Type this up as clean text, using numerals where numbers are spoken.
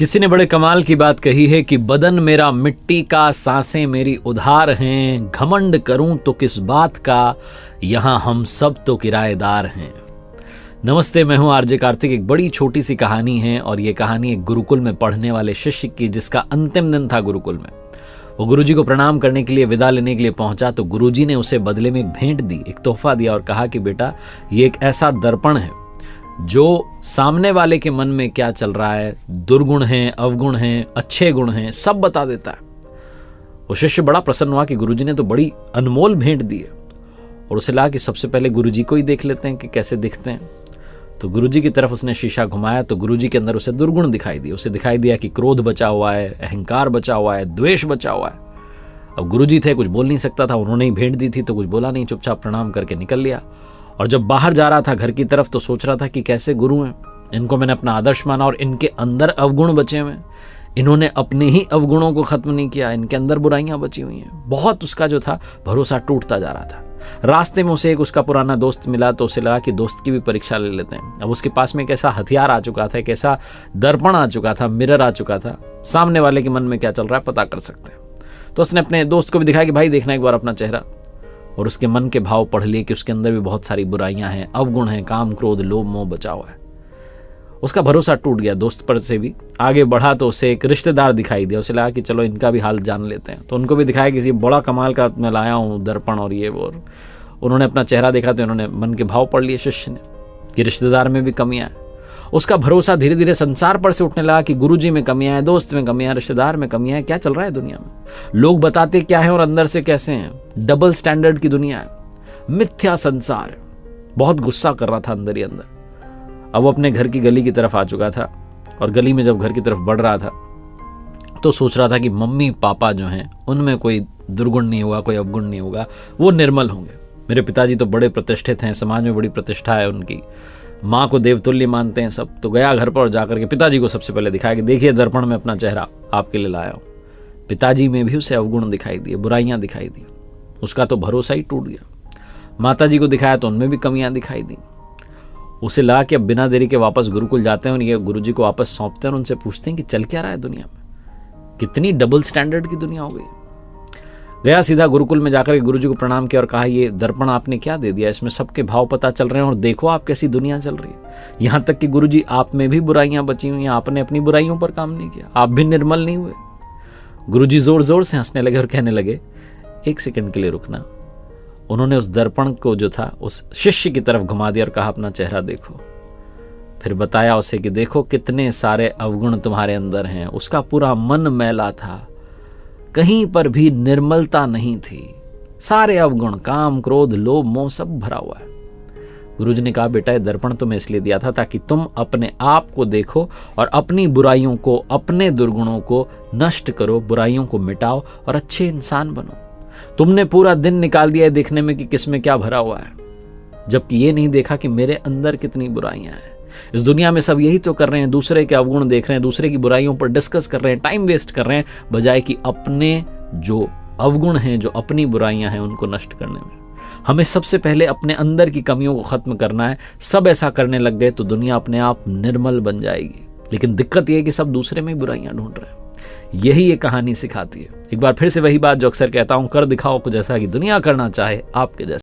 किसी ने बड़े कमाल की बात कही है कि बदन मेरा मिट्टी का, सांसें मेरी उधार हैं, घमंड करूं तो किस बात का, यहां हम सब तो किराएदार हैं। नमस्ते, मैं हूं आरजे कार्तिक। एक बड़ी छोटी सी कहानी है और ये कहानी एक गुरुकुल में पढ़ने वाले शिष्य की, जिसका अंतिम दिन था गुरुकुल में। वो गुरुजी को प्रणाम करने के लिए, विदा लेने के लिए पहुंचा तो गुरुजी ने उसे बदले में एक भेंट दी, एक तोहफा दिया और कहा कि बेटा, ये एक ऐसा दर्पण है जो सामने वाले के मन में क्या चल रहा है, दुर्गुण हैं, अवगुण हैं, अच्छे गुण हैं, सब बता देता है। वो शिष्य बड़ा प्रसन्न हुआ कि गुरुजी ने तो बड़ी अनमोल भेंट दी है और उसे लगा कि सबसे पहले गुरुजी को ही देख लेते हैं कि कैसे दिखते हैं। तो गुरुजी की तरफ उसने शीशा घुमाया तो गुरुजी के अंदर उसे दुर्गुण दिखाई दिए। उसे दिखाई दिया कि क्रोध बचा हुआ है, अहंकार बचा हुआ है, द्वेष बचा हुआ है। अब गुरुजी थे, कुछ बोल नहीं सकता था, उन्होंने ही भेंट दी थी तो कुछ बोला नहीं, चुपचाप प्रणाम करके निकल लिया। और जब बाहर जा रहा था घर की तरफ तो सोच रहा था कि कैसे गुरु हैं, इनको मैंने अपना आदर्श माना और इनके अंदर अवगुण बचे हुए हैं, इन्होंने अपने ही अवगुणों को खत्म नहीं किया, इनके अंदर बुराइयां बची हुई हैं। बहुत उसका जो था भरोसा टूटता जा रहा था। रास्ते में उसे एक उसका पुराना दोस्त मिला तो उसे लगा कि दोस्त की भी परीक्षा ले लेते हैं। अब उसके पास में एक ऐसा हथियार आ चुका था, एक ऐसा दर्पण आ चुका था, मिरर आ चुका था, सामने वाले के मन में क्या चल रहा है पता कर सकते हैं। तो उसने अपने दोस्त को भी दिखाया कि भाई देखना एक बार अपना चेहरा, और उसके मन के भाव पढ़ लिए कि उसके अंदर भी बहुत सारी बुराइयां हैं, अवगुण हैं, काम, क्रोध, लोभ, मोह बचा हुआ है। उसका भरोसा टूट गया। दोस्त पर से भी आगे बढ़ा तो उसे एक रिश्तेदार दिखाई दिया। उसे लगा कि चलो इनका भी हाल जान लेते हैं। तो उनको भी दिखाया कि बड़ा कमाल का मैं लाया हूँ दर्पण और ये वो। उन्होंने अपना चेहरा देखा तो उन्होंने मन के भाव पढ़ लिए शिष्य ने कि रिश्तेदार में भी कमियां हैं। उसका भरोसा धीरे धीरे संसार पर से उठने लगा कि गुरुजी में कमियां हैं, दोस्त में कमियां हैं, रिश्तेदार में कमियां हैं। क्या चल रहा है दुनिया में, लोग बताते क्या है और अंदर से कैसे हैं। डबल स्टैंडर्ड की दुनिया है, मिथ्या संसार है। बहुत गुस्सा कर रहा था अंदर ही अंदर। अब वो अपने घर की गली की तरफ आ चुका था और गली में जब घर की तरफ बढ़ रहा था तो सोच रहा था कि मम्मी पापा जो हैं उनमें कोई दुर्गुण नहीं होगा, कोई अवगुण नहीं होगा, वो निर्मल होंगे। मेरे पिताजी तो बड़े प्रतिष्ठित हैं, समाज में बड़ी प्रतिष्ठा है उनकी, माँ को देवतुल्य मानते हैं सब। तो गया घर पर और जाकर के पिताजी को सबसे पहले दिखाया कि देखिए दर्पण में अपना चेहरा आपके लिए लाया हूँ। पिताजी में भी उसे अवगुण दिखाई दिए, बुराइयां दिखाई दी। उसका तो भरोसा ही टूट गया। माताजी को दिखाया तो उनमें भी कमियां दिखाई दी। उसे लगा कि अब बिना देरी के वापस गुरुकुल जाते हैं और ये गुरुजी को वापस सौंपते हैं और उनसे पूछते हैं कि चल क्या रहा है दुनिया में, कितनी डबल स्टैंडर्ड की दुनिया हो गई। गया सीधा गुरुकुल में जाकर गुरुजी को प्रणाम किया और कहा ये दर्पण आपने क्या दे दिया, इसमें सबके भाव पता चल रहे हैं और देखो आप कैसी दुनिया चल रही है। यहां तक कि गुरुजी आप में भी बुराइयां बची हुई हैं, आपने अपनी बुराइयों पर काम नहीं किया, आप भी निर्मल नहीं हुए। गुरुजी जोर जोर से हंसने लगे और कहने लगे एक सेकंड के लिए रुकना। उन्होंने उस दर्पण को जो था उस शिष्य की तरफ घुमा दिया और कहा अपना चेहरा देखो। फिर बताया उसे कि देखो कितने सारे अवगुण तुम्हारे अंदर हैं। उसका पूरा मन मैला था, कहीं पर भी निर्मलता नहीं थी, सारे अवगुण, काम, क्रोध, लोभ, मोह सब भरा हुआ है। गुरुजी ने कहा बेटा ये दर्पण तुम्हें इसलिए दिया था ताकि तुम अपने आप को देखो और अपनी बुराइयों को, अपने दुर्गुणों को नष्ट करो, बुराइयों को मिटाओ और अच्छे इंसान बनो। तुमने पूरा दिन निकाल दिया है देखने में कि किसमें क्या भरा हुआ है, जबकि ये नहीं देखा कि मेरे अंदर कितनी बुराइयां हैं। इस दुनिया में सब यही तो कर रहे हैं, दूसरे के अवगुण देख रहे हैं, दूसरे की बुराइयों पर डिस्कस कर रहे हैं, टाइम वेस्ट कर रहे हैं, बजाय कि अपने जो अवगुण हैं, जो अपनी बुराइयां हैं, उनको नष्ट करने में। हमें सबसे पहले अपने अंदर की कमियों को खत्म करना है। सब ऐसा करने लग गए तो दुनिया अपने आप निर्मल बन जाएगी। लेकिन दिक्कत यह है कि सब दूसरे में बुराइयां ढूंढ रहे हैं। यही ये कहानी सिखाती है। एक बार फिर से वही बात जो अक्सर कहता हूं, कर दिखाओ कुछ ऐसा कि दुनिया करना चाहे आपके जैसा।